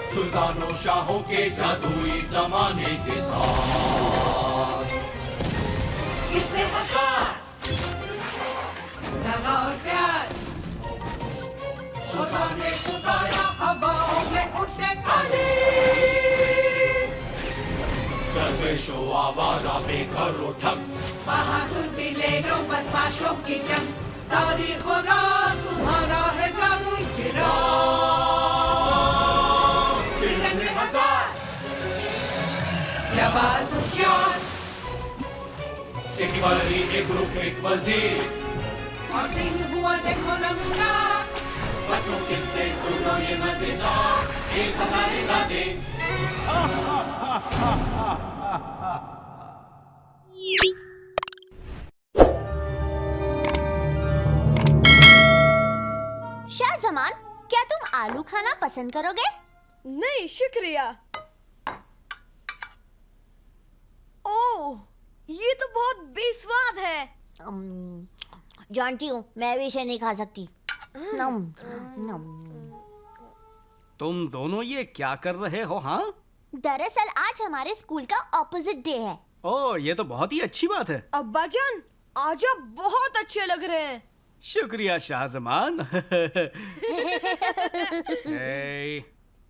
सुल्तानों शाहों के जादुई जमाने के साथ किससे हजार लगा और प्यार खुदा ने पुकारा हवाओं में उठे काले दरवेशों आवारा बेघरों ठग बहादुर दिलेरों बदमाशों की जंग तारीख और राज तुम्हारा है जादुई चिराग सिलंद हजार जाबाज होशियार एक वली एक रुख एक वजीर और दिन हुआ देखो नमूना बच्चों किससे सुनो ये मजेदार 1000 इरादे शाहजमान, क्या तुम आलू खाना पसंद करोगे? नहीं शुक्रिया। ओह, ये तो बहुत बेस्वाद है। जानती हूँ, मैं भी इसे नहीं खा सकती। नम, नम। तुम दोनों ये क्या कर रहे हो? हाँ, दरअसल आज हमारे स्कूल का ऑपोजिट डे है। ओह, ये तो बहुत ही अच्छी बात है। अब्बा जान, आज आप बहुत अच्छे लग रहे हैं। शुक्रिया शाहजमान।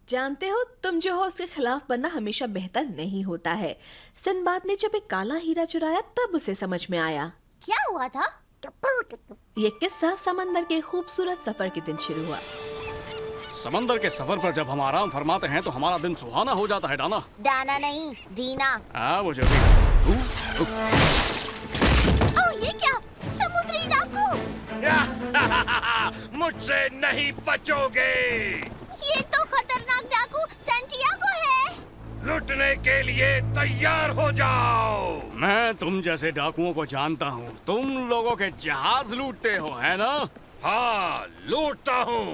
जानते हो, तुम जो हो उसके खिलाफ बनना हमेशा बेहतर नहीं होता है। सिंबाद ने जब एक काला हीरा चुराया तब उसे समझ में आया। क्या हुआ था? ये किस्सा समंदर के खूबसूरत सफर के दिन शुरू हुआ। समंदर के सफर पर जब हम आराम फरमाते हैं तो हमारा दिन सुहाना हो जाता है। डाना डाना नहीं, दीना। मुझे भी। ओह, ये क्या? समुद्री डाकू! मुझसे नहीं बचोगे। ये तो खतरनाक डाकू सैंटियागो है। लूटने के लिए तैयार हो जाओ। मैं तुम जैसे डाकुओं को जानता हूँ। तुम लोगों के जहाज लूटते हो, है ना? हाँ, लूटता हूँ।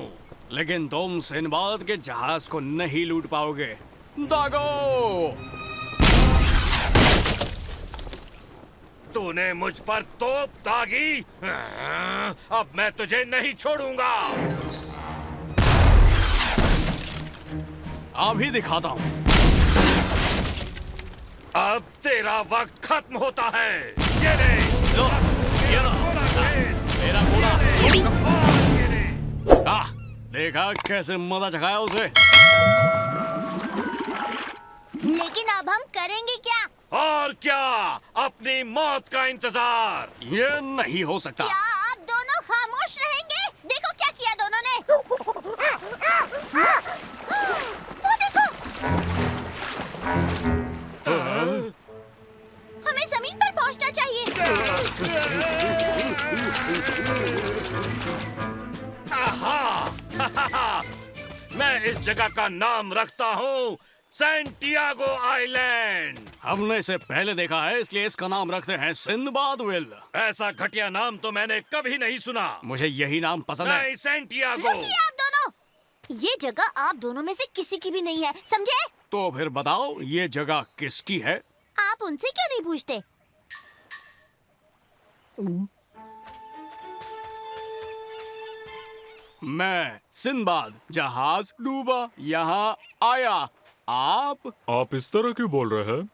लेकिन तुम सिंबाद के जहाज को नहीं लूट पाओगे। दागो! तूने मुझ पर तोप दागी। अब मैं तुझे नहीं छोड़ूंगा। अभी दिखाता हूँ। अब तेरा वक्त खत्म होता है। ये ले, लो, ये लो। मेरा घोड़ा। देखा कैसे मजा चखाया उसे। लेकिन अब हम करेंगे क्या? और क्या, अपनी मौत का इंतजार। ये नहीं हो सकता। क्या आप दोनों खामोश रहेंगे? देखो क्या किया दोनों ने। वो देखो। हमें जमीन पर पहुंचना चाहिए। मैं इस जगह का नाम रखता हूँ सैंटियागो आइलैंड। हमने इसे पहले देखा है, इसलिए इसका नाम रखते हैं सिंबाद विल। ऐसा घटिया नाम तो मैंने कभी नहीं सुना। मुझे यही नाम पसंद है। नहीं, सैंटियागो। रुकिए आप दोनों। ये जगह आप दोनों में से किसी की भी नहीं है, समझे? तो फिर बताओ, ये जगह किसकी है? आप उनसे क्यों नहीं पूछते? मैं सिंबाद, जहाज डूबा, यहाँ आया। आप इस तरह क्यों बोल रहे हैं?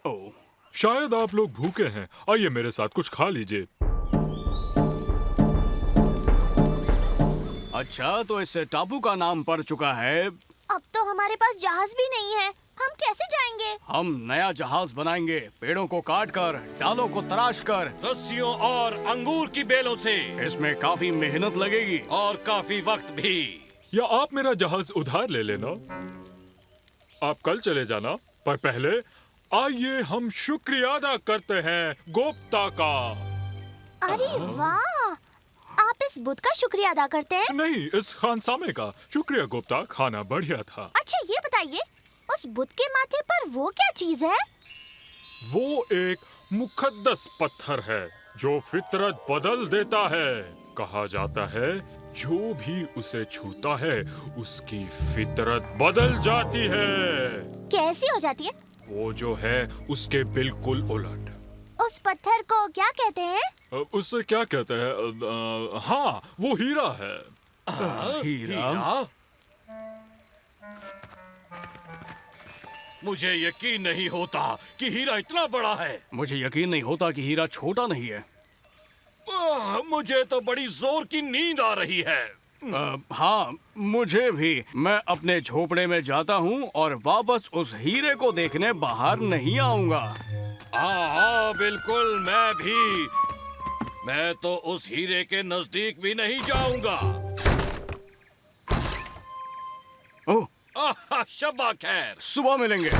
ओह, शायद आप लोग भूखे हैं। आइए मेरे साथ कुछ खा लीजिए। अच्छा, तो इससे टापू का नाम पड़ चुका है। अब तो हमारे पास जहाज भी नहीं है, हम कैसे जाएंगे? हम नया जहाज बनाएंगे, पेड़ों को काटकर, डालों को तराशकर, रस्सियों और अंगूर की बेलों से। इसमें काफी मेहनत लगेगी और काफी वक्त भी। या आप मेरा जहाज उधार ले लेना। आप कल चले जाना, पर पहले आइए हम शुक्रिया अदा करते हैं गोप्ता का। अरे वाह! आप इस बुद्ध का शुक्रिया अदा करते हैं? नहीं, इस खानसामे का। शुक्रिया गोप्ता, खाना बढ़िया था। अच्छा ये बताइए, उस बुद्ध के माथे पर वो क्या चीज है? वो एक मुकद्दस पत्थर है जो फितरत बदल देता है। कहा जाता है जो भी उसे छूता है उसकी फितरत बदल जाती है। कैसी हो जाती है? वो जो है उसके बिल्कुल उलट। उस पत्थर को क्या कहते हैं? उससे क्या कहते हैं? हाँ, वो हीरा है। हीरा? मुझे यकीन नहीं होता कि हीरा इतना बड़ा है। मुझे यकीन नहीं होता कि हीरा छोटा नहीं है। मुझे तो बड़ी जोर की नींद आ रही है। हाँ, मुझे भी। मैं अपने झोपड़े में जाता हूँ और वापस उस हीरे को देखने बाहर नहीं आऊंगा। हाँ, बिल्कुल, मैं भी। मैं तो उस हीरे के नजदीक भी नहीं जाऊंगा। ओह, शब्बा खैर। सुबह मिलेंगे।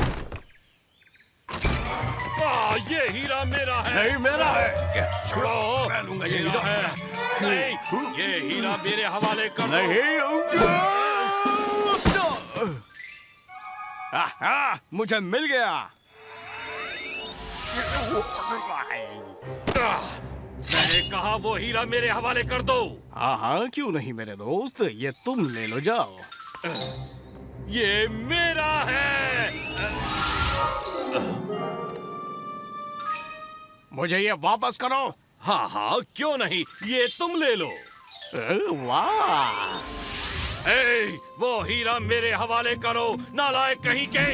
ये हीरा मेरा है। नहीं, मेरा है। छोड़ो, मैं लूंगा ये हीरा हीरा। है। नहीं, ये हीरा मेरे हवाले कर दो। नहीं। आहा, मुझे मिल गया। मैंने कहा वो हीरा मेरे हवाले कर दो। हाँ हाँ, क्यों नहीं मेरे दोस्त, ये तुम ले लो, जाओ। ये मेरा है। मुझे ये वापस करो। हाँ हाँ, क्यों नहीं, ये तुम ले लो। वाह, वो हीरा मेरे हवाले करो, नालायक कहीं के।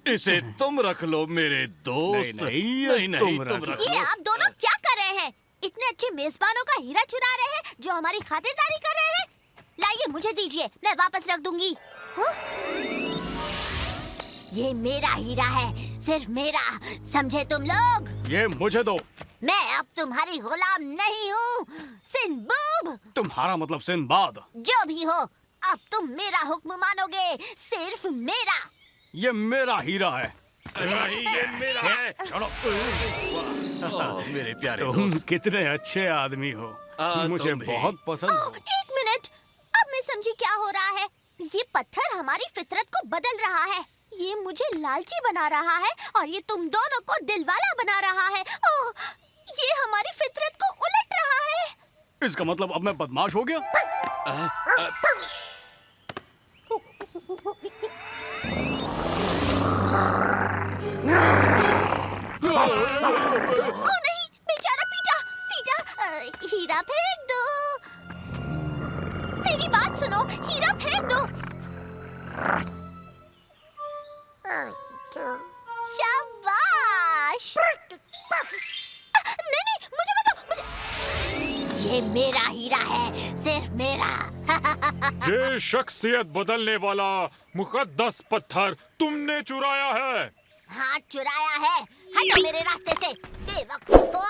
इसे तुम रख लो मेरे दोस्त। नहीं, तुम रख रख ये लो। आप दोनों क्या कर रहे हैं? इतने अच्छे मेजबानों का हीरा चुरा रहे हैं जो हमारी खातिरदारी कर रहे हैं। लाइए, मुझे दीजिए, मैं वापस रख दूंगी। हाँ? ये मेरा हीरा है, सिर्फ मेरा, समझे तुम लोग? ये मुझे दो। मैं अब तुम्हारी गुलाम नहीं हूँ, सिंबूब। तुम्हारा मतलब सिंबाद। जो भी हो, अब तुम मेरा हुक्म मानोगे, सिर्फ मेरा। ये मेरा हीरा है। नहीं, ये मेरा है। छोड़ो। ओह, मेरे प्यारे तुम दोस्त। कितने अच्छे आदमी हो। मुझे तुम भी। बहुत पसंद हो। एक मिनट, अब मैं समझी क्या हो रहा है। ये पत्थर हमारी फितरत को बदल रहा है। ये मुझे लालची बना रहा है और ये तुम दोनों को दिलवाला बना रहा है। ओह, ये हमारी फितरत को उलट रहा है। इसका मतलब अब मैं बदमाश हो गया? ओह नहीं, बेचारा पीटा। हीरा फेंक दो। मेरी बात सुनो, हीरा फेंक दो। शाबाश। नहीं, मुझे बताओ। ये मेरा हीरा है, सिर्फ मेरा। ये शख्सियत बदलने वाला मुकद्दस पत्थर तुमने चुराया है। हाँ, चुराया है। हटो मेरे रास्ते से, बेवकूफो।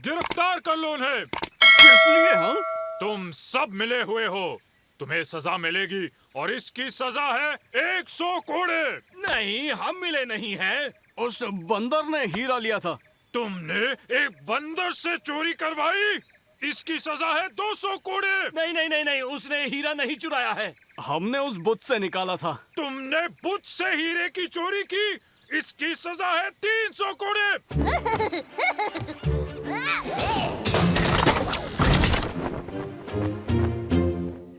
गिरफ्तार कर लो उन्हें। किस लिए? हाँ, तुम सब मिले हुए हो, तुम्हें सजा मिलेगी और इसकी सजा है 100 कोड़े। नहीं, हम मिले नहीं हैं। उस बंदर ने हीरा लिया था। तुमने एक बंदर से चोरी करवाई, इसकी सजा है 200 कोड़े। नहीं नहीं नहीं नहीं, उसने हीरा नहीं चुराया है। हमने उस बुत से निकाला था। तुमने बुत से हीरे की चोरी की, इसकी सजा है 300 कोड़े।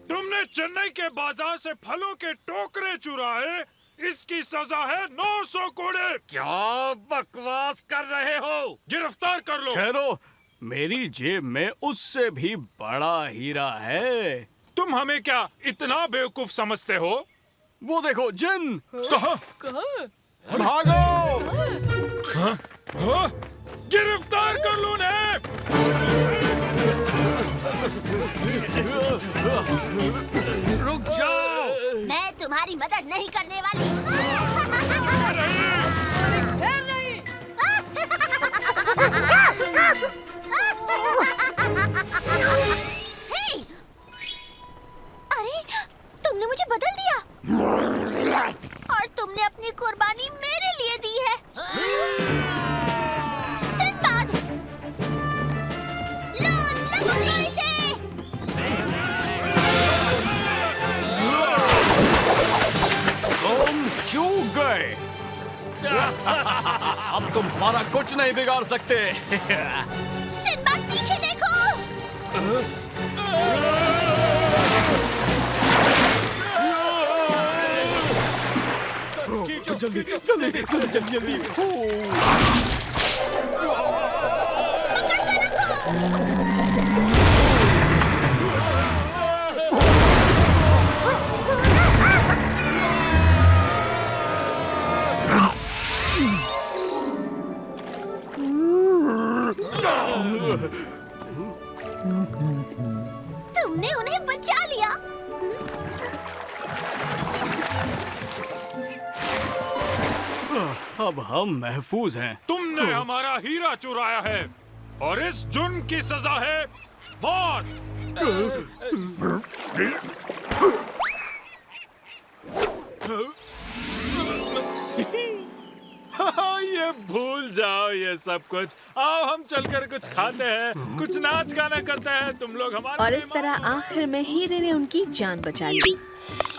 तुमने चेन्नई के बाजार से फलों के टोकरे चुराए, इसकी सजा है 900 कोड़े। क्या बकवास कर रहे हो? गिरफ्तार कर लो। ठहरो, मेरी जेब में उससे भी बड़ा हीरा है। तुम हमें क्या इतना बेवकूफ समझते हो? वो देखो, जिन। कहाँ? भागो! हाँ? गिरफ्तार कर लो उन्हें। रुक जाओ। मैं तुम्हारी मदद नहीं करने वाली। फिर नहीं। हे! अरे, तुमने मुझे बदल दिया और तुमने अपनी कुर्बानी मेरे लिए दी है। सिंबाद, लो लगो इसे। तुम चूक गए। अब तुम हमारा कुछ नहीं बिगाड़ सकते। सिंबाद, पीछे देखो। जल्दी जल्दी जल्दी जल्दी जल्दी। तुमने उन्हें बचा लिया। अब हम महफूज हैं। तुमने हमारा हीरा चुराया है और इस जुर्म की सजा है मौत। ये भूल जाओ ये सब कुछ। आओ हम चलकर कुछ खाते हैं, कुछ नाच गाना करते हैं। तुम लोग हमारे और इस तरह आखिर में हीरे ने उनकी जान बचा ली।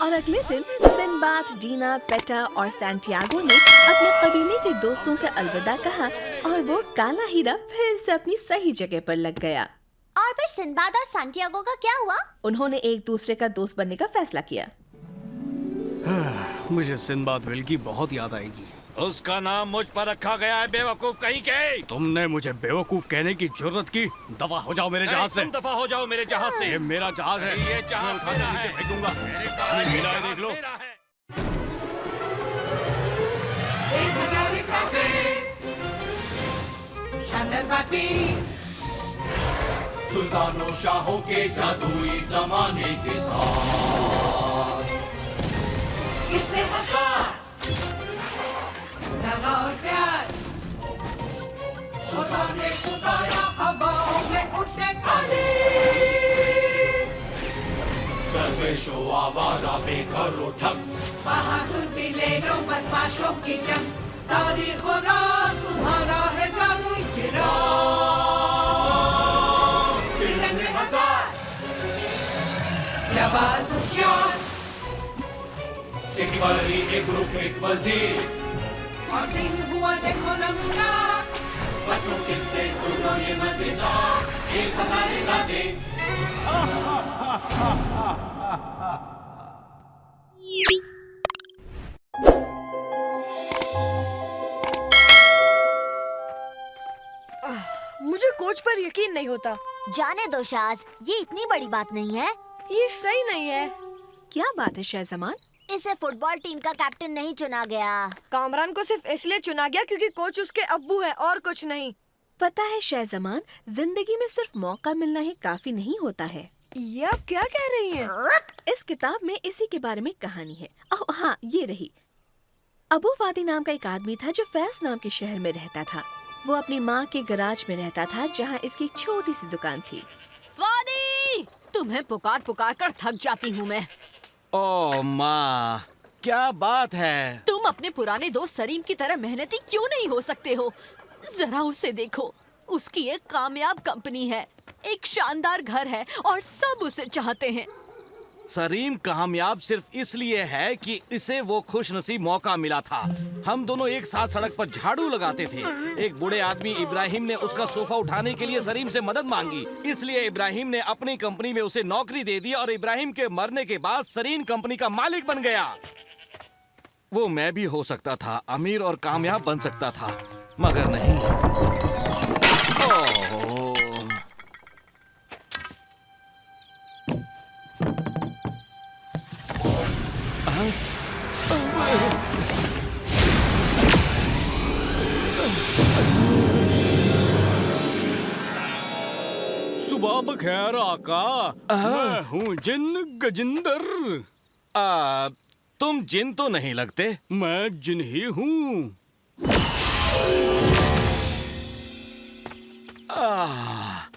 और अगले दिन सिंबाद, डीना, पेटा और सैंटियागो ने अपने कबीले के दोस्तों से अलविदा कहा और वो काला हीरा फिर से अपनी सही जगह पर लग गया। और फिर सिंबाद और सैंटियागो का क्या हुआ? उन्होंने एक दूसरे का दोस्त बनने का फैसला किया। मुझे सिंबाद विल की बहुत याद आएगी। उसका नाम मुझ पर रखा गया है, बेवकूफ कहीं के। तुमने मुझे बेवकूफ कहने की जुर्रत की। दफा हो जाओ मेरे जहाज से। तुम दफा हो जाओ मेरे जहाज से। ये मेरा जहाज है। ये जहाज मैं उठा के नीचे फेंक दूंगा। मेरा है, देख लो। एक हजार काफी शानदार बातें सुल्तानों शाहों के जादुई जमाने के साथ किससे हंसा लगा और प्यार खुदा ने खुदाया हवाओं में उठे काले दरवेशों आवारा बेघर उठक बहादुर दिलेरों बदमाशों की जंग तारीख और राज तुम्हारा है जादुई चिराग सिरन हजार जवाज होशियार एक कावलरी एक ग्रुप एक वजीर और दिन हुआ देखो नमूना बच्चों किससे सुनो ये मजेदार एक हजार यादें। मुझे कोच पर यकीन नहीं होता। जाने दो शाज, ये इतनी बड़ी बात नहीं है। ये सही नहीं है। क्या बात है शहजमान? इसे फुटबॉल टीम का कैप्टन नहीं चुना गया। कामरान को सिर्फ इसलिए चुना गया क्योंकि कोच उसके अब्बू है और कुछ नहीं। पता है शहजमान, जिंदगी में सिर्फ मौका मिलना ही काफी नहीं होता है। ये आप क्या कह रही हैं? इस किताब में इसी के बारे में कहानी है। ओह हाँ, ये रही। अबू वादी नाम का एक आदमी था जो फैज नाम के शहर में रहता था। वो अपनी माँ के गराज में रहता था जहाँ इसकी एक छोटी सी दुकान थी। वादी, तुम्हें पुकार पुकार कर थक जाती हूँ मैं। ओ माँ, क्या बात है? तुम अपने पुराने दोस्त सरीम की तरह मेहनती क्यों नहीं हो सकते हो? जरा उसे देखो, उसकी एक कामयाब कंपनी है, एक शानदार घर है और सब उसे चाहते हैं। सरीम कामयाब सिर्फ इसलिए है कि इसे वो खुशनसीब मौका मिला था। हम दोनों एक साथ सड़क पर झाड़ू लगाते थे। एक बूढ़े आदमी इब्राहिम ने उसका सोफा उठाने के लिए सरीम से मदद मांगी, इसलिए इब्राहिम ने अपनी कंपनी में उसे नौकरी दे दी और इब्राहिम के मरने के बाद सरीम कंपनी का मालिक बन गया। वो मैं भी हो सकता था, अमीर और कामयाब बन सकता था, मगर नहीं। ओह, सुबह बखैर आका। मैं हूँ जिन गजिंदर। तुम जिन तो नहीं लगते। मैं जिन ही हूँ।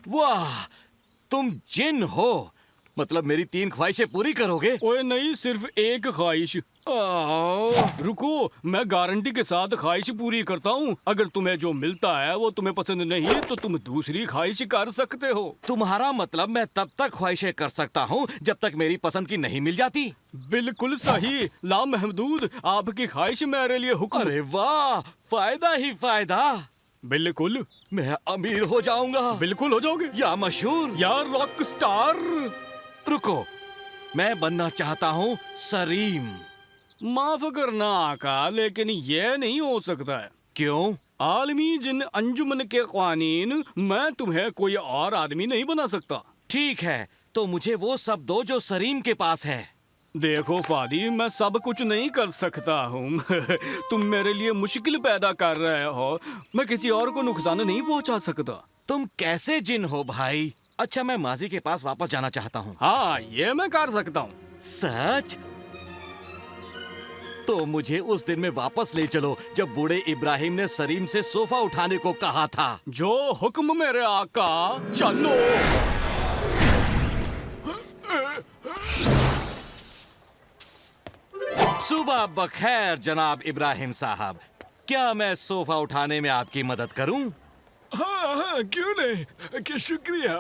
वाह, तुम जिन हो, मतलब मेरी 3 ख्वाहिशें पूरी करोगे? ओए नहीं, सिर्फ एक ख्वाहिश। रुको, मैं गारंटी के साथ ख्वाहिश पूरी करता हूँ। अगर तुम्हें जो मिलता है वो तुम्हें पसंद नहीं तो तुम दूसरी ख्वाहिश कर सकते हो। तुम्हारा मतलब मैं तब तक ख्वाहिशें कर सकता हूँ जब तक मेरी पसंद की नहीं मिल जाती? बिल्कुल सही। ला महमूद, आपकी ख्वाहिश मेरे लिए हुक्म। अरे वाह, फायदा ही फायदा। बिल्कुल, मैं अमीर हो जाऊंगा बिल्कुल हो जाओगे या मशहूर या रॉक स्टार। रुको, मैं बनना चाहता हूँ सरीम। माफ करना आका, लेकिन ये नहीं हो सकता है। क्यों? आलमी जिन अंजुमन के क़वानीन, मैं तुम्हें कोई और आदमी नहीं बना सकता। ठीक है, तो मुझे वो सब दो जो सरीम के पास है। देखो फादी, मैं सब कुछ नहीं कर सकता हूँ। तुम मेरे लिए मुश्किल पैदा कर रहे हो। मैं किसी और को नुकसान नहीं पहुँचा सकता। तुम कैसे जिन हो भाई? अच्छा, मैं माजी के पास वापस जाना चाहता हूँ। हाँ, ये मैं कर सकता हूँ। सच? तो मुझे उस दिन में वापस ले चलो जब बूढ़े इब्राहिम ने सरीम से सोफा उठाने को कहा था। जो हुक्म मेरे आका, चलो। सुबह बखैर जनाब इब्राहिम साहब, क्या मैं सोफा उठाने में आपकी मदद करूं? हाँ हाँ, क्यों नहीं, कि शुक्रिया।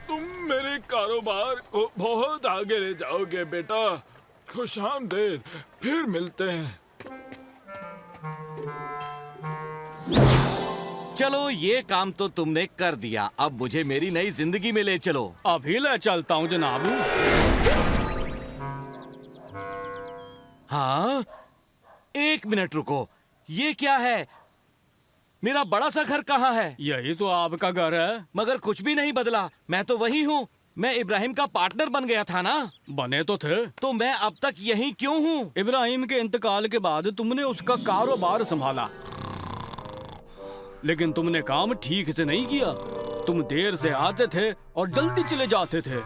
तुम मेरे कारोबार को बहुत आगे ले जाओगे बेटा। खुशामदीद, फिर मिलते हैं। चलो, ये काम तो तुमने कर दिया, अब मुझे मेरी नई जिंदगी में ले चलो। अभी ले चलता हूँ जनाब। हाँ, एक मिनट रुको, ये क्या है? मेरा बड़ा सा घर कहाँ है? यही तो आपका घर है। मगर कुछ भी नहीं बदला, मैं तो वही हूँ। मैं इब्राहिम का पार्टनर बन गया था ना? बने तो थे। तो मैं अब तक यहीं क्यों हूँ? इब्राहिम के इंतकाल के बाद तुमने उसका कारोबार संभाला, लेकिन तुमने काम ठीक से नहीं किया। तुम देर से आते थे और जल्दी चले जाते थे।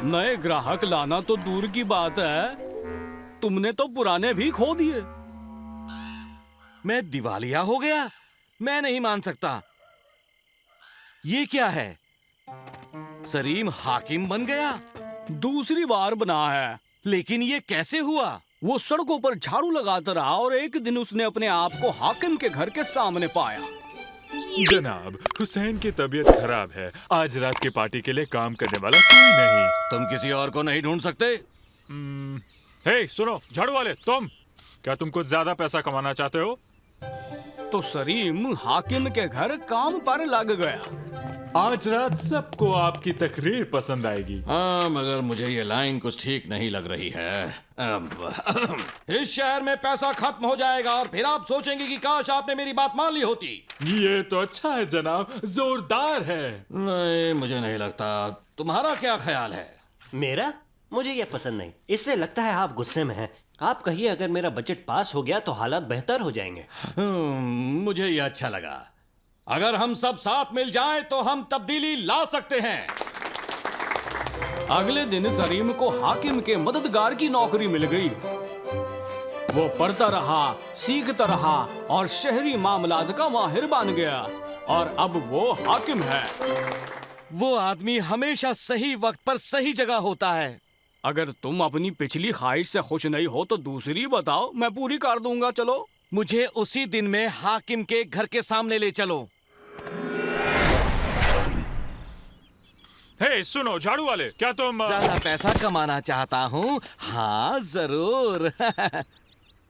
नए ग्राहक लाना तो दूर की बात है, तुमने तो पुराने भी खो दिए। मैं दिवालिया हो गया? मैं नहीं मान सकता। ये क्या है? सरीम हाकिम बन गया? दूसरी बार बना है। लेकिन ये कैसे हुआ? वो सड़कों पर झाड़ू लगाता रहा और एक दिन उसने अपने आप को हाकिम के घर के सामने पाया। जनाब, हुसैन की तबीयत खराब है। आज रात की पार्टी के लिए काम करने वाला कोई नहीं। तुम किसी और को नहीं ढूंढ सकते? हे सुनो, झाड़ू वाले, तुम क्या तुम कुछ ज्यादा पैसा कमाना चाहते हो? तो सरीम हाकिम के घर काम पर लग गया। आज रात सबको आपकी तकरीर पसंद आएगी। हाँ, मगर मुझे ये लाइन कुछ ठीक नहीं लग रही है। इस शहर में पैसा खत्म हो जाएगा और फिर आप सोचेंगे कि काश आपने मेरी बात मान ली होती। ये तो अच्छा है जनाब, जोरदार है। नहीं, मुझे नहीं लगता। तुम्हारा क्या ख्याल है? मेरा? मुझे ये पसंद नहीं। इससे लगता है आप गुस्से में हैं। आप कहिए, अगर मेरा बजट पास हो गया तो हालात बेहतर हो जाएंगे। मुझे ये अच्छा लगा। अगर हम सब साथ मिल जाएं तो हम तब्दीली ला सकते हैं। अगले दिन सरीम को हाकिम के मददगार की नौकरी मिल गई। वो पढ़ता रहा, सीखता रहा और शहरी मामलात का माहिर बन गया। और अब वो हाकिम है। वो आदमी हमेशा सही वक्त पर सही जगह होता है। अगर तुम अपनी पिछली ख्वाहिश से खुश नहीं हो तो दूसरी बताओ, मैं पूरी कर दूंगा। चलो, मुझे उसी दिन में हाकिम के घर के सामने ले चलो। हे सुनो झाड़ू वाले, क्या तुम ज्यादा पैसा कमाना चाहता हूँ? हाँ जरूर।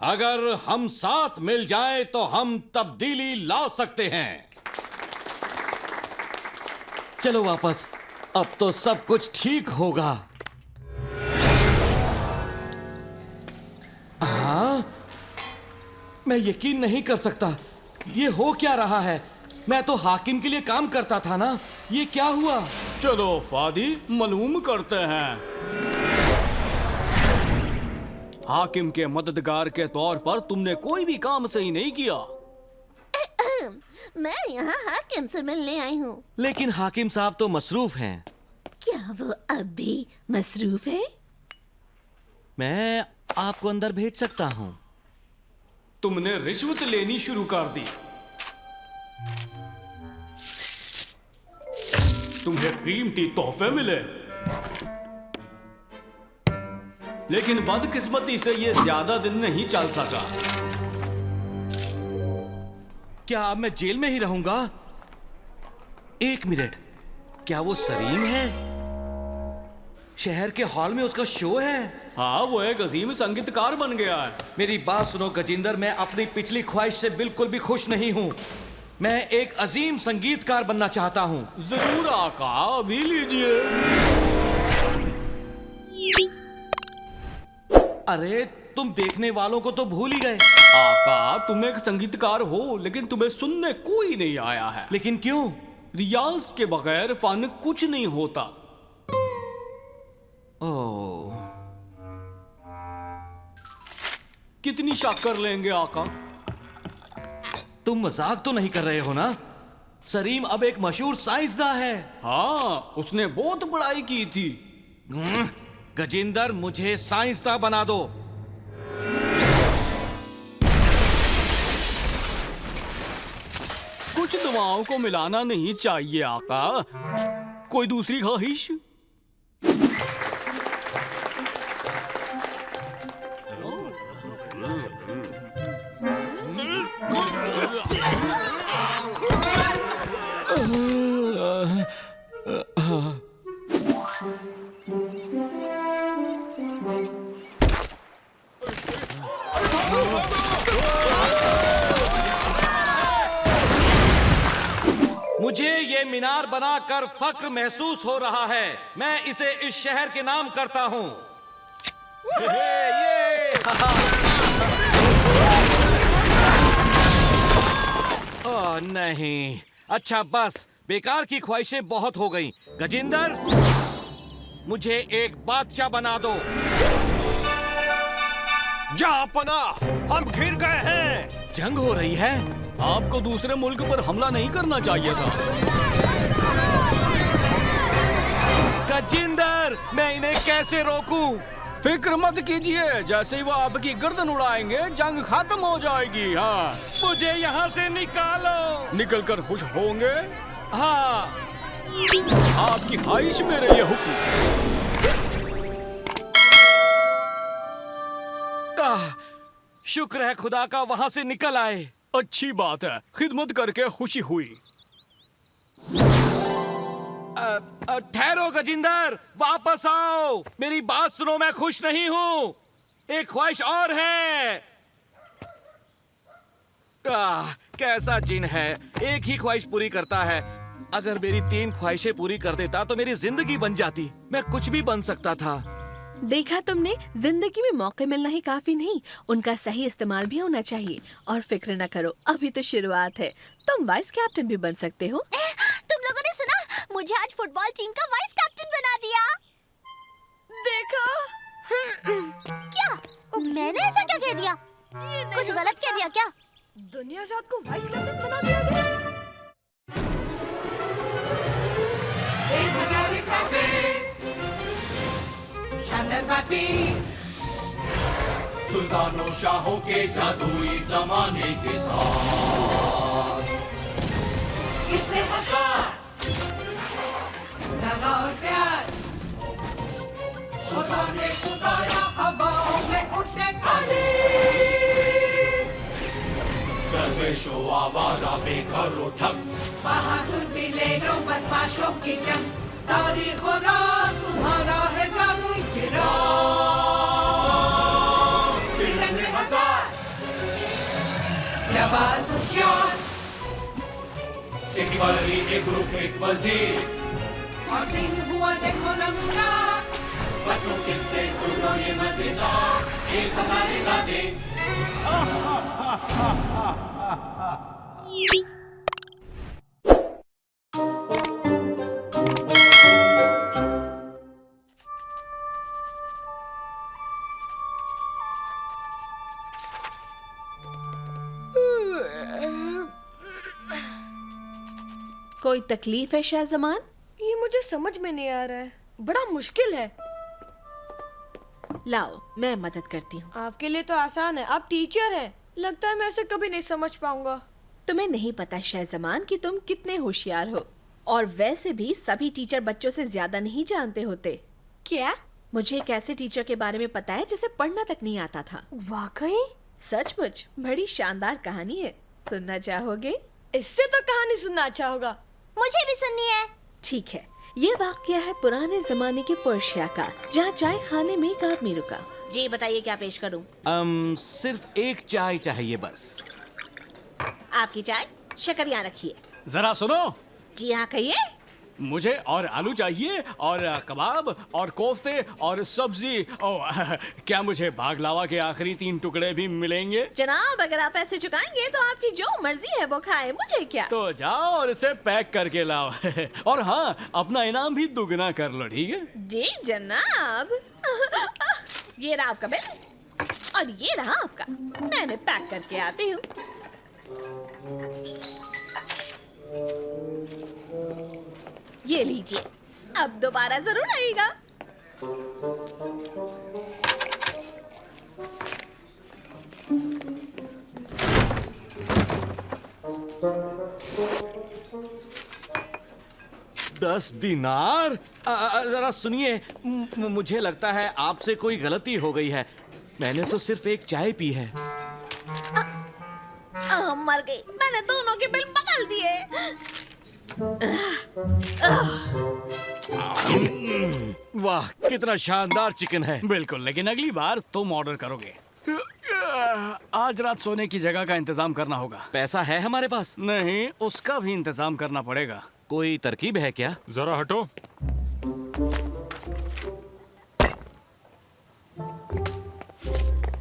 अगर हम साथ मिल जाएं तो हम तब्दीली ला सकते हैं। चलो वापस, अब तो सब कुछ ठीक होगा। हाँ, मैं यकीन नहीं कर सकता। ये हो क्या रहा है? मैं तो हाकिम के लिए काम करता था ना, ये क्या हुआ? चलो फादी, मालूम करते हैं। हाकिम के मददगार के तौर पर तुमने कोई भी काम सही नहीं किया। मैं यहाँ हाकिम से मिलने आई हूँ। लेकिन हाकिम साहब तो मसरूफ हैं। क्या वो अब भी मसरूफ है? मैं आपको अंदर भेज सकता हूँ। तुमने रिश्वत लेनी शुरू कर दी। तुम्हें कीमती तोहफे मिले, लेकिन बदकिस्मती से ये ज्यादा दिन नहीं चल सका। क्या अब मैं जेल में ही रहूंगा? एक मिनट, क्या वो सरीम है? शहर के हॉल में उसका शो है। हाँ, वो एक अजीम संगीतकार बन गया है। मेरी बात सुनो गजिंदर, मैं अपनी पिछली ख्वाहिश से बिल्कुल भी खुश नहीं हूँ। मैं एक अजीम संगीतकार बनना चाहता हूँ। जरूर आका, अभी लीजिए। अरे तुम देखने वालों को तो भूल ही गए। आका, तुम एक संगीतकार हो, लेकिन तुम्हें सुनने कोई नहीं आया है। लेकिन क्यों? रियाज के बगैर फन कुछ नहीं होता। ओह, कितनी शक्कर लेंगे आका? तुम मजाक तो नहीं कर रहे हो ना? सलीम अब एक मशहूर साइंसदान है। हाँ, उसने बहुत पढ़ाई की थी। गजिंदर, मुझे साइंसदान बना दो। कुछ दवाओं को मिलाना नहीं चाहिए आका। कोई दूसरी ख्वाहिश? मुझे ये मीनार बनाकर फक्र महसूस हो रहा है। मैं इसे इस शहर के नाम करता हूँ। ओह नहीं, अच्छा बस, बेकार की ख्वाहिशें बहुत हो गई। गजिंदर, मुझे एक बादशाह बना दो। जापना, हम घिर गए हैं। जंग हो रही है। आपको दूसरे मुल्क पर हमला नहीं करना चाहिए था। गजिंदर, मैं इन्हें कैसे रोकूं? फिक्र मत कीजिए, जैसे ही वो आपकी गर्दन उड़ाएंगे जंग खत्म हो जाएगी। हाँ, मुझे यहाँ से निकालो। निकल कर खुश होंगे। हाँ, आपकी ख्वाहिश मेरे ये हुक्म। शुक्र है खुदा का, वहां से निकल आए। अच्छी बात है, खिदमत करके खुशी हुई। ठहरो गजिंदर, वापस आओ। मेरी बात सुनो, मैं खुश नहीं हूँ। एक ख्वाहिश और है। कैसा जिन है, एक ही ख्वाहिश पूरी करता है। अगर मेरी 3 ख्वाहिशें पूरी कर देता तो मेरी जिंदगी बन जाती। मैं कुछ भी बन सकता था। देखा तुमने, जिंदगी में मौके मिलना ही काफी नहीं, उनका सही इस्तेमाल भी होना चाहिए। और फिक्र न करो, अभी तो शुरुआत है। तुम वाइस कैप्टन भी बन सकते हो। तुम लोगों ने सुना? मुझे आज फुटबॉल टीम का वाइस कैप्टन बना दिया। देखा? क्या? मैंने ऐसा क्या कह दिया? कुछ गलत कह दिया क्या? दुनिया से आपको वाइस कैप्टन बना दिया गया। शानदार बातें, सुल्तानों शाहों के जादुई जमाने के साथ किससे हजार लगा और प्यार, खुदा ने खुदाया हवाओं में उठे काले, दरवेशों आवारा बेघर उठक, बहादुर दिलेरों बदमाशों की जंग, तारीख और राज तुम्हारा है जादुई चिराग। सिलंदे हजार, जवाज होशियार, एक बरी एक रुख एक वजीर, और दिन हुआ देखो नमूना। बच्चों किससे सुनो ये मजेदार, एक हमारे गाने। कोई तकलीफ है शाहजमान? ये मुझे समझ में नहीं आ रहा है, बड़ा मुश्किल है। लाओ, मैं मदद करती हूँ। आपके लिए तो आसान है, आप टीचर हैं। लगता है मैं इसे कभी नहीं समझ पाऊंगा। तुम्हें नहीं पता शाहजमान कि तुम कितने होशियार हो, और वैसे भी सभी टीचर बच्चों से ज्यादा नहीं जानते होते। क्या? मुझे एक ऐसे टीचर के बारे में पता है जिसे पढ़ना तक नहीं आता था। वाकई? सचमुच, बड़ी शानदार कहानी है, सुनना चाहोगे? इससे तो कहानी सुनना अच्छा होगा। मुझे भी सुननी है। ठीक है, ये वाकया है पुराने जमाने के पर्शिया का, जहाँ चाय खाने में एक आदमी रुका। जी बताइए क्या पेश करूं? सिर्फ एक चाय चाहिए बस। आपकी चाय, शक्कर यहाँ रखिए। जरा सुनो, जी हाँ कहिए। मुझे और आलू चाहिए और कबाब और कोफ्ते और सब्जी। क्या मुझे बागलावा के आखिरी 3 टुकड़े भी मिलेंगे? जनाब अगर आप पैसे चुकाएंगे तो आपकी जो मर्जी है वो खाए, मुझे क्या। तो जाओ और इसे पैक करके लाओ। और हाँ, अपना इनाम भी दुगना कर लो, ठीक है? जी जनाब। ये रहा आपका बिल और ये रहा आपका। मैंने पैक करके आती हूँ। ये लीजिए, अब दोबारा जरूर आएगा। $10 दिनार? जरा सुनिए, मुझे लगता है आपसे कोई गलती हो गई है। मैंने तो सिर्फ एक चाय पी है। मर गई, मैंने दोनों के बिल बदल दिए। वाह, कितना शानदार चिकन है। बिल्कुल, लेकिन अगली बार तुम ऑर्डर करोगे। आज रात सोने की जगह का इंतजाम करना होगा। पैसा है हमारे पास? नहीं, उसका भी इंतजाम करना पड़ेगा। कोई तरकीब है क्या? जरा हटो।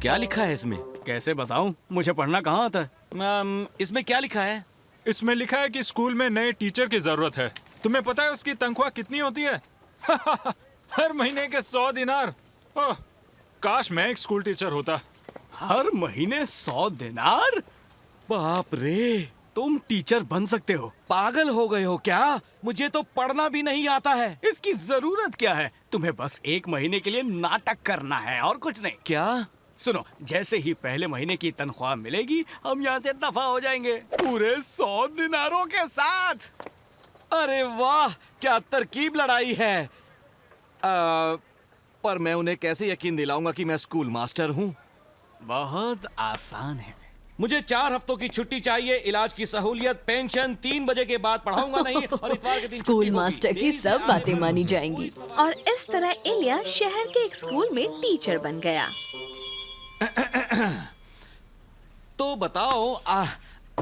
क्या लिखा है इसमें? कैसे बताऊं? मुझे पढ़ना कहाँ आता है? इसमें क्या लिखा है? इसमें लिखा है कि स्कूल में नए टीचर की जरूरत है। तुम्हें पता है उसकी तनख्वाह कितनी होती है? हर महीने के 100 दिनार। ओह, काश मैं एक स्कूल टीचर होता। हर महीने 100 दिनार? बाप रे, तुम टीचर बन सकते हो। पागल हो गए हो क्या? मुझे तो पढ़ना भी नहीं आता है। इसकी जरूरत क्या है? तुम्हें बस 1 महीने के लिए नाटक करना है और कुछ नहीं। क्या? सुनो, जैसे ही पहले महीने की तनख्वाह मिलेगी, हम यहाँ से दफा हो जाएंगे, पूरे 100 दिनारों के साथ। अरे वाह, क्या तरकीब लड़ाई है। पर मैं उन्हें कैसे यकीन दिलाऊंगा कि मैं स्कूल मास्टर हूँ? बहुत आसान है। मुझे 4 हफ्तों की छुट्टी चाहिए, इलाज की सहूलियत, पेंशन, 3 बजे के बाद पढ़ाऊंगा नहीं और इतवार के दिन स्कूल छुट्टी होगी। मास्टर की सब बातें मानी जाएंगी। और इस तरह इलिया शहर के एक स्कूल में टीचर बन गया। तो बताओ,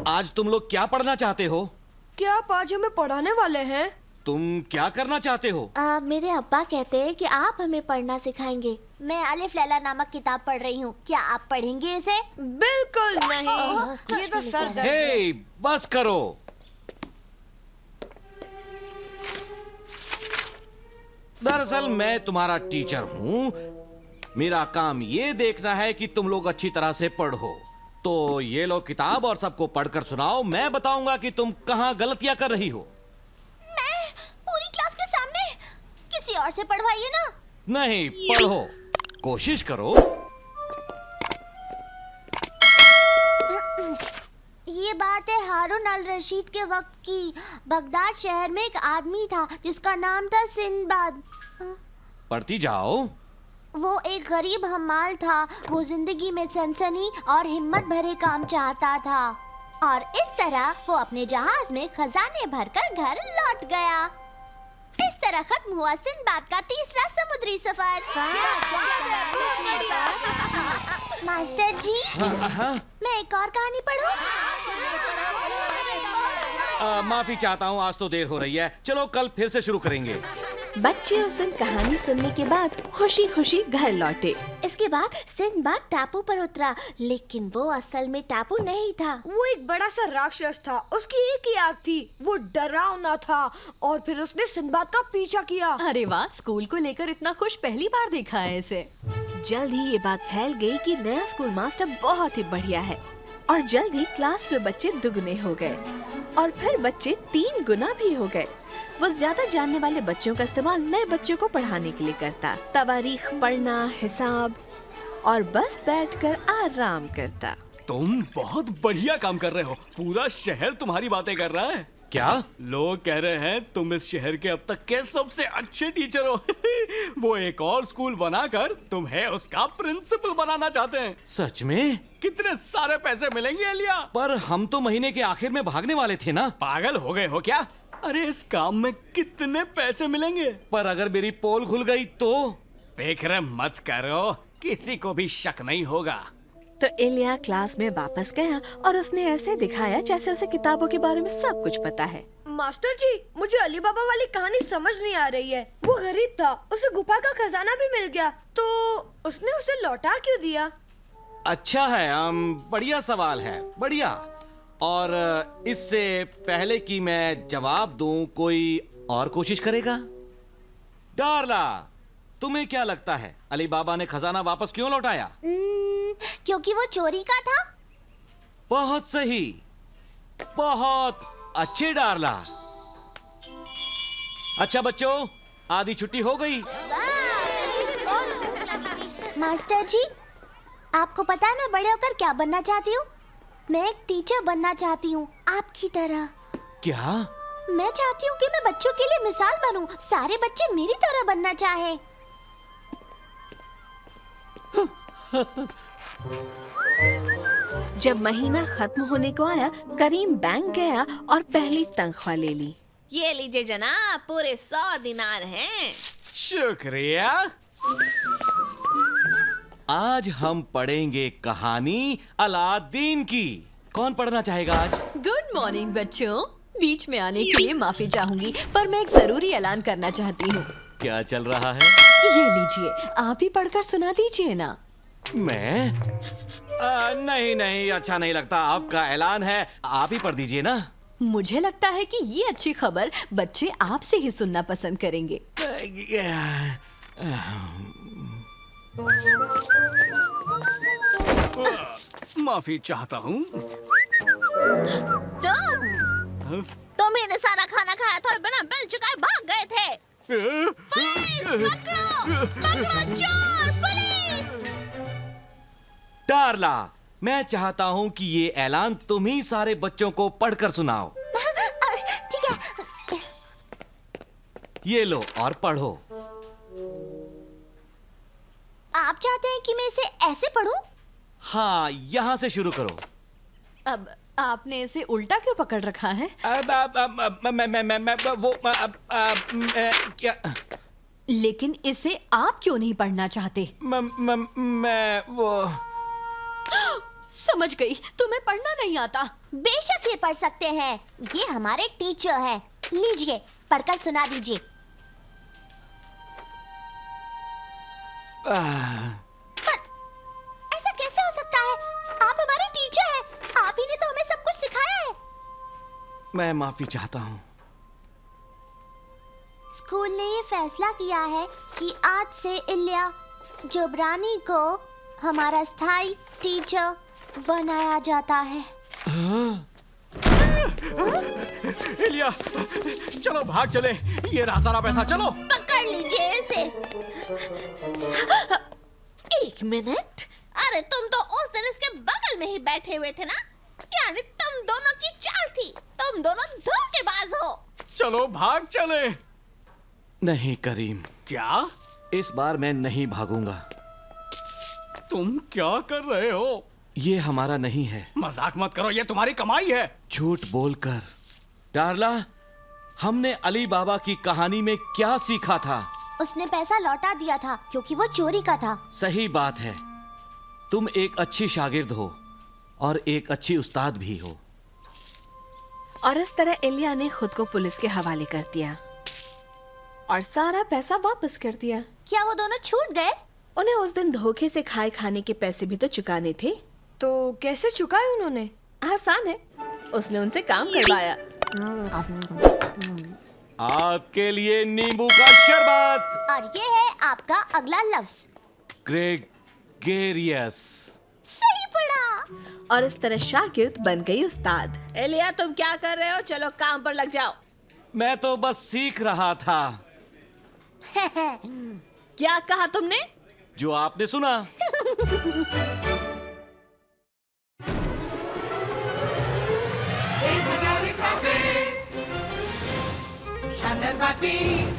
आज तुम लोग क्या पढ़ना चाहते हो? क्या आप आज हमें पढ़ाने वाले हैं? तुम क्या करना चाहते हो? मेरे अब्बा कहते हैं कि आप हमें पढ़ना सिखाएंगे। मैं अलिफ लैला नामक किताब पढ़ रही हूँ, क्या आप पढ़ेंगे इसे? बिल्कुल नहीं, ये तो सर दर्द है। हे, बस करो। दरअसल मैं तुम्हारा टीचर हूँ। मेरा काम ये देखना है कि तुम लोग अच्छी तरह से पढ़ो। तो ये लो किताब और सबको पढ़कर सुनाओ। मैं बताऊंगा कि तुम कहाँ गलतियाँ कर रही हो। मैं पूरी क्लास के सामने? किसी और से पढ़वाइए ना। नहीं, पढ़ो, कोशिश करो। ये बात है हारून अल रशीद के वक्त की। बगदाद शहर में एक आदमी था जिसका नाम था सिंदबाद। पढ़ती जाओ। वो एक गरीब हम्माल था। वो जिंदगी में सनसनी और हिम्मत भरे काम चाहता था और इस तरह वो अपने जहाज में खजाने भरकर घर लौट गया। इस तरह खत्म हुआ सिंदबाद का तीसरा समुद्री सफर। मास्टर जी, मैं एक और कहानी पढ़ूं? माफी चाहता हूँ, आज तो देर हो रही है। चलो कल फिर से शुरू करेंगे। बच्चे उस दिन कहानी सुनने के बाद खुशी खुशी घर लौटे। इसके बाद सिंदबाद टापू पर उतरा, लेकिन वो असल में टापू नहीं था। वो एक बड़ा सा राक्षस था। उसकी एक ही आँख थी। वो डरावना था और फिर उसने सिंदबाद का पीछा किया। अरे वाह, स्कूल को लेकर इतना खुश पहली बार देखा है इसे। जल्द ही ये बात फैल गई कि नया स्कूल मास्टर बहुत ही बढ़िया है और जल्द ही क्लास में बच्चे दुगने हो गए और फिर बच्चे 3 गुना भी हो गए। वो ज्यादा जानने वाले बच्चों का इस्तेमाल नए बच्चों को पढ़ाने के लिए करता, तवारीख पढ़ना, हिसाब और बस बैठकर आराम करता। तुम बहुत बढ़िया काम कर रहे हो। पूरा शहर तुम्हारी बातें कर रहा है। क्या? लोग कह रहे हैं तुम इस शहर के अब तक के सबसे अच्छे टीचर हो। वो एक और स्कूल बनाकर तुम्हें उसका प्रिंसिपल बनाना चाहते हैं। सच में? कितने सारे पैसे मिलेंगे एलिया? पर हम तो महीने के आखिर में भागने वाले थे ना। पागल हो गए हो क्या? अरे इस काम में कितने पैसे मिलेंगे? पर अगर मेरी पोल खुल गई तो? फिक्र मत करो, किसी को भी शक नहीं होगा। तो इलिया क्लास में वापस गया और उसने ऐसे दिखाया जैसे उसे किताबों के बारे में सब कुछ पता है। मास्टर जी, मुझे अली बाबा वाली कहानी समझ नहीं आ रही है। वो गरीब था, उसे गुफा का खजाना भी मिल गया, तो उसने उसे लौटा क्यों दिया? अच्छा है, बढ़िया सवाल है, बढ़िया। और इससे पहले कि मैं जवाब दूं, कोई और कोशिश करेगा? डार्ला, तुम्हें क्या लगता है अली बाबा ने खजाना वापस क्यों लौटाया? क्योंकि वो चोरी का था। बहुत सही, बहुत अच्छे डार्ला। अच्छा बच्चों, आधी छुट्टी हो गई। मास्टर जी, आपको पता है मैं बड़े होकर क्या बनना चाहती हूँ? मैं एक टीचर बनना चाहती हूँ, आपकी तरह। क्या? मैं चाहती हूँ कि मैं बच्चों के लिए मिसाल बनूं, सारे बच्चे मेरी तरह बनना चाहे। जब महीना खत्म होने को आया, करीम बैंक गया और पहली तनख्वाह ले ली। ये लीजिए जनाब, पूरे 100 दिनार हैं। शुक्रिया। आज हम पढ़ेंगे कहानी अलादीन की। कौन पढ़ना चाहेगा आज? गुड मॉर्निंग बच्चों, बीच में आने के लिए माफी चाहूंगी, पर मैं एक जरूरी ऐलान करना चाहती हूँ। क्या चल रहा है? ये लीजिए, आप ही पढ़कर सुना दीजिए ना। मैं? नहीं नहीं, अच्छा नहीं लगता। आपका ऐलान है, आप ही पढ़ दीजिए ना। मुझे लगता है कि ये अच्छी खबर बच्चे आपसे ही सुनना पसंद करेंगे। माफी चाहता हूँ। तुम ही ने सारा खाना खाया था और बिना बिल चुकाए भाग गए थे। पकड़ो चोर, पुलिस! डार्ला, मैं चाहता हूँ कि ये ऐलान तुम ही सारे बच्चों को पढ़कर सुनाओ। ठीक है। ये लो और पढ़ो। आप चाहते हैं कि मैं इसे ऐसे पढूं? हाँ, यहाँ से शुरू करो। अब आपने इसे उल्टा क्यों पकड़ रखा है? क्या? लेकिन इसे आप क्यों नहीं पढ़ना चाहते? मैं वो समझ गई, तुम्हें पढ़ना नहीं आता। बेशक ये पढ़ सकते हैं, ये हमारे टीचर हैं। लीजिए, पढ़कर सुना दीजिए। पर ऐसा कैसे हो सकता है? आप हमारे टीचर हैं, आप ही ने तो हमें सब कुछ सिखाया है। मैं माफी चाहता हूँ। स्कूल ने ये फैसला किया है कि आज से इलिया जुबरानी को हमारा स्थायी टीचर बनाया जाता है। इलिया, चलो भाग चले, ये रहा सारा पैसा, चलो। पकड़ लीजिए इसे। 1 मिनट, अरे तुम तो उस दिन इसके बगल में ही बैठे हुए थे ना? यानी तुम दोनों की चाल थी, तुम दोनों धोखेबाज हो। चलो भाग चले। नहीं करीम, क्या? इस बार मैं नहीं भागूंगा। तुम क्या कर रहे हो? ये हमारा नहीं है। मजाक मत करो, ये तुम्हारी कमाई है। झूठ बोलकर। डार्ला, हमने अली बाबा की कहानी में क्या सीखा था? उसने पैसा लौटा दिया था क्योंकि वो चोरी का था। सही बात है। तुम एक अच्छी शागिर्द हो और एक अच्छी उस्ताद भी हो। और इस तरह इलिया ने खुद को पुलिस के हवाले कर दिया और सारा पैसा वापस कर दिया। क्या वो दोनों छूट गए? उन्हें उस दिन धोखे से खाए खाने के पैसे भी तो चुकाने थे। तो कैसे चुकाए उन्होंने? आसान है, उसने उनसे काम करवाया। आपके लिए नींबू का शरबत। और ये है आपका अगला लफ्ज, ग्रेगेरियस। सही पढ़ा। और इस तरह शागिर्द बन गई उस्ताद। इलिया, तुम क्या कर रहे हो? चलो काम पर लग जाओ। मैं तो बस सीख रहा था। क्या कहा तुमने? जो आपने सुना। शानदार बातें,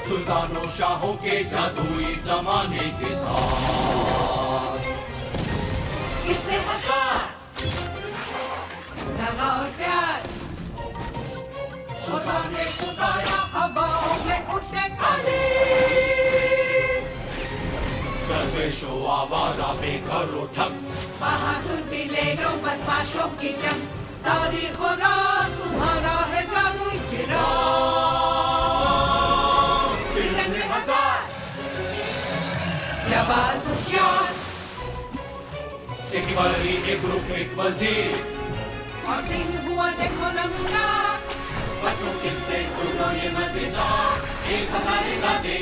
सुल्तानों शाहों के जादुई जमाने के साथ किससे हंसा, दगा और प्यार, ने उतारा हवाओं में उठे खाली दरवेशों आवारा बेघरों ठग बहादुर दिलेरों बदमाशों की जंग तारीख और राज तुम्हारा है जादुई चिराग तिरंगे हजार जवाज होशियार एक बलरी एक ग्रुप एक वजीर और दिन हुआ देखो नमूना बच्चों किससे सुनो ये मजेदार 1000 इरादे